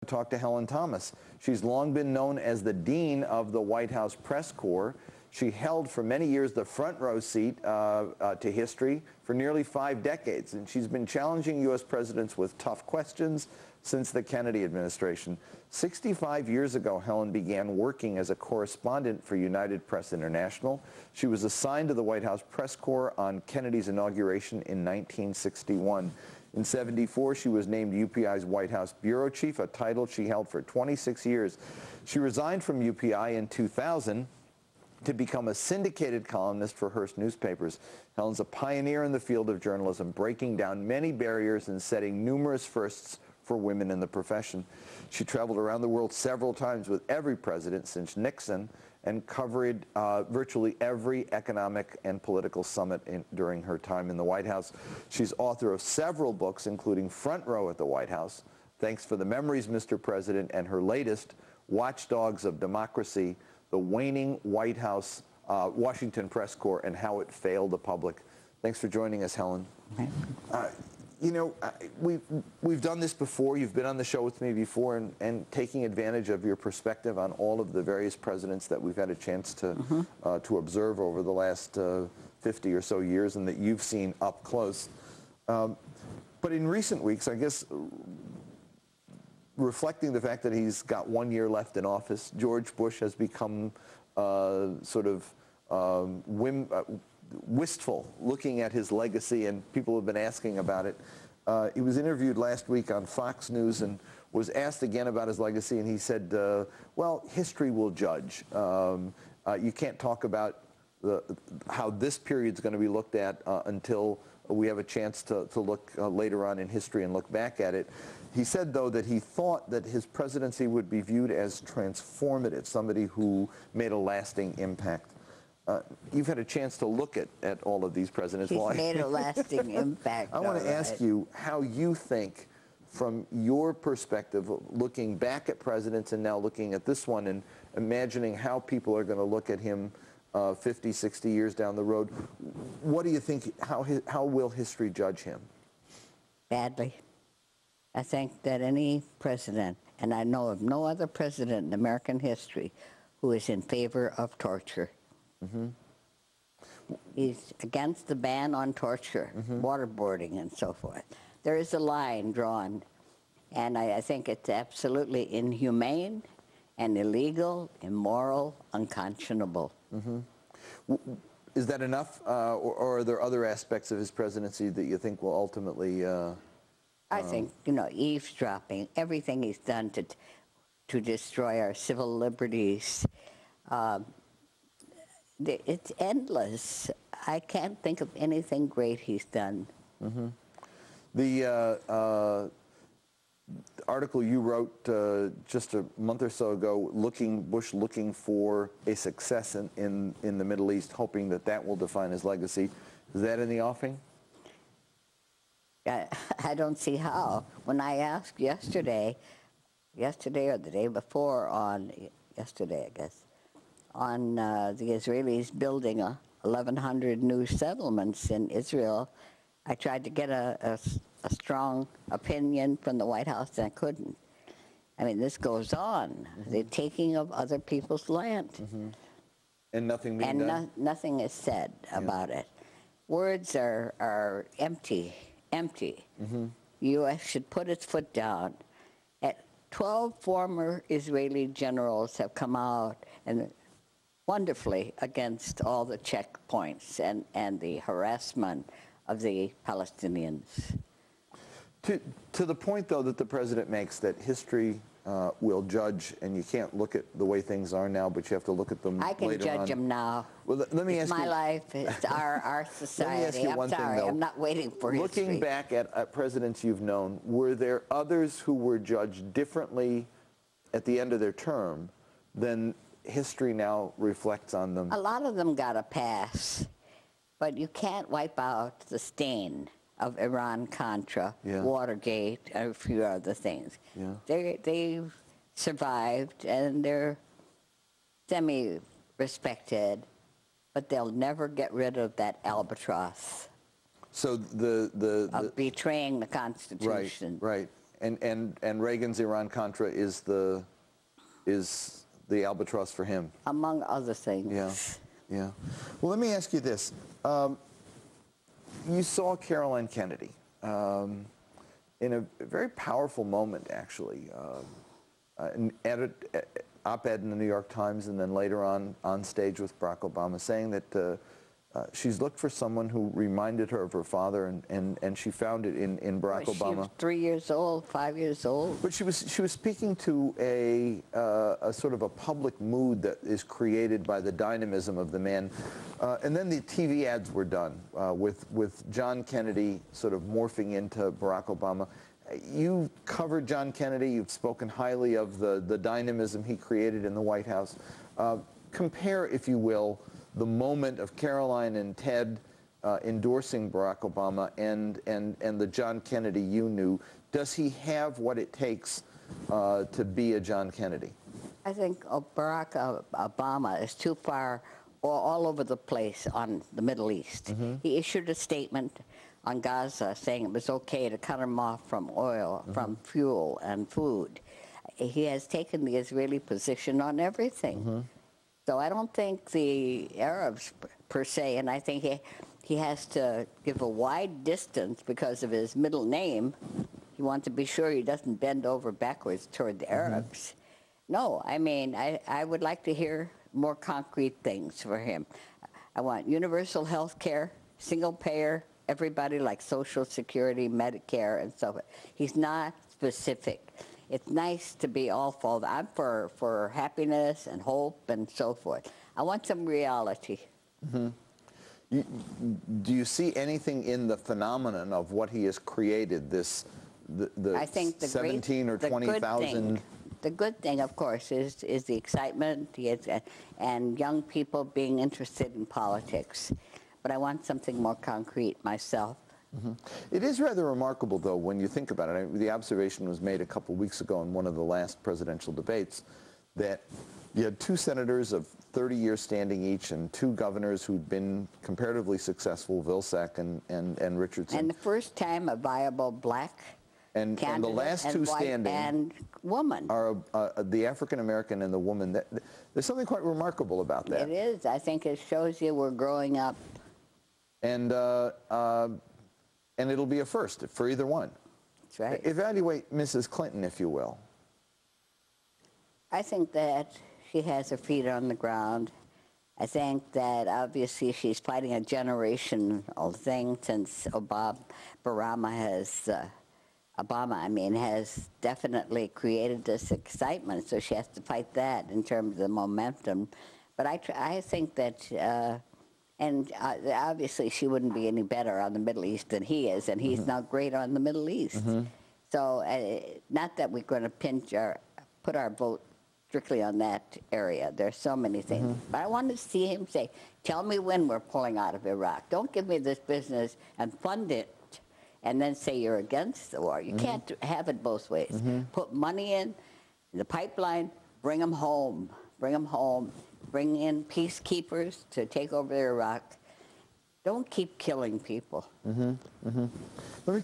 Talk to Helen Thomas. She's long been known as the dean of the White House press corps. She held for many years the front row seat to history for nearly 5 decades, and she's been challenging U.S. presidents with tough questions since the Kennedy administration. 65 years ago, Helen began working as a correspondent for United Press International. She was assigned to the White House press corps on Kennedy's inauguration in 1961. In '74, she was named UPI's White House bureau chief, a title she held for 26 years. She resigned from UPI in 2000 to become a syndicated columnist for Hearst newspapers. Helen's a pioneer in the field of journalism, breaking down many barriers and setting numerous firsts for women in the profession. She traveled around the world several times with every president since Nixon and covered virtually every economic and political summit during her time in the White House. She's author of several books, including Front Row at the White House, Thanks for the Memories, Mr. President, and her latest, Watchdogs of Democracy, The Waning White House, Washington Press Corps, and How It Failed the Public. Thanks for joining us, Helen. You know, we've done this before. You've been on the show with me before, and taking advantage of your perspective on all of the various presidents that we've had a chance to observe over the last 50 or so years, and that you've seen up close. But in recent weeks, I guess, reflecting the fact that he's got 1 year left in office, George Bush has become sort of wistful, looking at his legacy, and people have been asking about it. He was interviewed last week on Fox News and was asked again about his legacy, and he said, well, history will judge. You can't talk about how this period's going to be looked at until we have a chance to look later on in history and look back at it. He said, though, that he thought that his presidency would be viewed as transformative, somebody who made a lasting impact. You've had a chance to look at all of these presidents. He's made a lasting impact. I want to ask you how you think, from your perspective, looking back at presidents and now looking at this one and imagining how people are going to look at him 50, 60 years down the road, what do you think, how will history judge him? Badly. I think that any president, and I know of no other president in American history who is in favor of torture. He's against the ban on torture, waterboarding, and so forth. There is a line drawn, and I think it's absolutely inhumane and illegal, immoral, unconscionable. Is that enough, or are there other aspects of his presidency that you think will ultimately... I think, you know, eavesdropping, everything he's done to destroy our civil liberties, it's endless. I can't think of anything great he's done. The article you wrote just a month or so ago, Bush looking for a success in the Middle East, hoping that that will define his legacy. Is that in the offing? I don't see how. When I asked yesterday or the day before yesterday, I guess, on the Israelis building 1,100 new settlements in Israel, I tried to get a strong opinion from the White House, and I couldn't. I mean, this goes on, the taking of other people's land. And nothing being done? And nothing is said about it. Words are empty. U.S. should put its foot down. 12 former Israeli generals have come out and wonderfully against all the checkpoints and the harassment of the Palestinians. To the point, though, that the president makes, that history will judge, and you can't look at the way things are now, but you have to look at them later on. I can judge them now. Well, let me ask you. It's my life. It's our society. Let me ask you one thing, though. I'm not waiting for history. Looking back at presidents you've known, were there others who were judged differently at the end of their term than history now reflects on them? A lot of them got a pass, but you can't wipe out the stain of Iran-Contra, Watergate, and a few other things. They survived, and they're semi-respected, but they'll never get rid of that albatross. So of betraying the Constitution. Right. And Reagan's Iran-Contra is the albatross for him. Among other things. Yeah, yeah. Well, let me ask you this. You saw Caroline Kennedy in a very powerful moment, actually. An op-ed in the New York Times, and then later on stage with Barack Obama, saying that she's looked for someone who reminded her of her father, and she found it in Barack Obama. She was 3 years old, 5 years old. But she was speaking to a sort of a public mood that is created by the dynamism of the man. And then the TV ads were done with John Kennedy sort of morphing into Barack Obama. You covered John Kennedy. You've spoken highly of the dynamism he created in the White House. Compare, if you will, the moment of Caroline and Ted endorsing Barack Obama and the John Kennedy you knew. Does he have what it takes to be a John Kennedy? I think Barack Obama is too far all over the place on the Middle East. Mm-hmm. He issued a statement on Gaza saying it was okay to cut him off from oil, mm-hmm. from fuel and food. He has taken the Israeli position on everything. Mm-hmm. So I don't think the Arabs per se, and I think he has to give a wide distance because of his middle name. He wants to be sure he doesn't bend over backwards toward the Arabs. Mm-hmm. No, I mean, I would like to hear more concrete things for him. I want universal health care, single payer, everybody, like Social Security, Medicare, and so forth. He's not specific. It's nice to be all for, I'm for happiness and hope and so forth. I want some reality. Mm-hmm. Do you see anything in the phenomenon of what he has created, I think the 17 or 20,000? The good thing, of course, is the excitement and young people being interested in politics. But I want something more concrete myself. Mm-hmm. It is rather remarkable, though, when you think about it. The observation was made a couple weeks ago in one of the last presidential debates that you had two senators of 30 years standing each and two governors who'd been comparatively successful, and Richardson. And the first time a viable black and the last two standing and woman are the African American and the woman. There's something quite remarkable about that. It is. I think it shows you we're growing up. And it'll be a first for either one. That's right. Evaluate Mrs. Clinton, if you will. I think that she has her feet on the ground. I think that obviously she's fighting a generational thing since Obama has definitely created this excitement, so she has to fight that in terms of the momentum. But I think that, and obviously she wouldn't be any better on the Middle East than he is, and he's mm-hmm. not great on the Middle East. Mm-hmm. So not that we're going to put our vote strictly on that area. There's so many things. Mm-hmm. But I want to see him say, tell me when we're pulling out of Iraq. Don't give me this business and fund it and then say you're against the war. You mm-hmm. can't have it both ways. Mm-hmm. Put money in the pipeline, bring them home. Bring them home. Bring in peacekeepers to take over Iraq. Don't keep killing people. Mm-hmm. Mm-hmm. Let me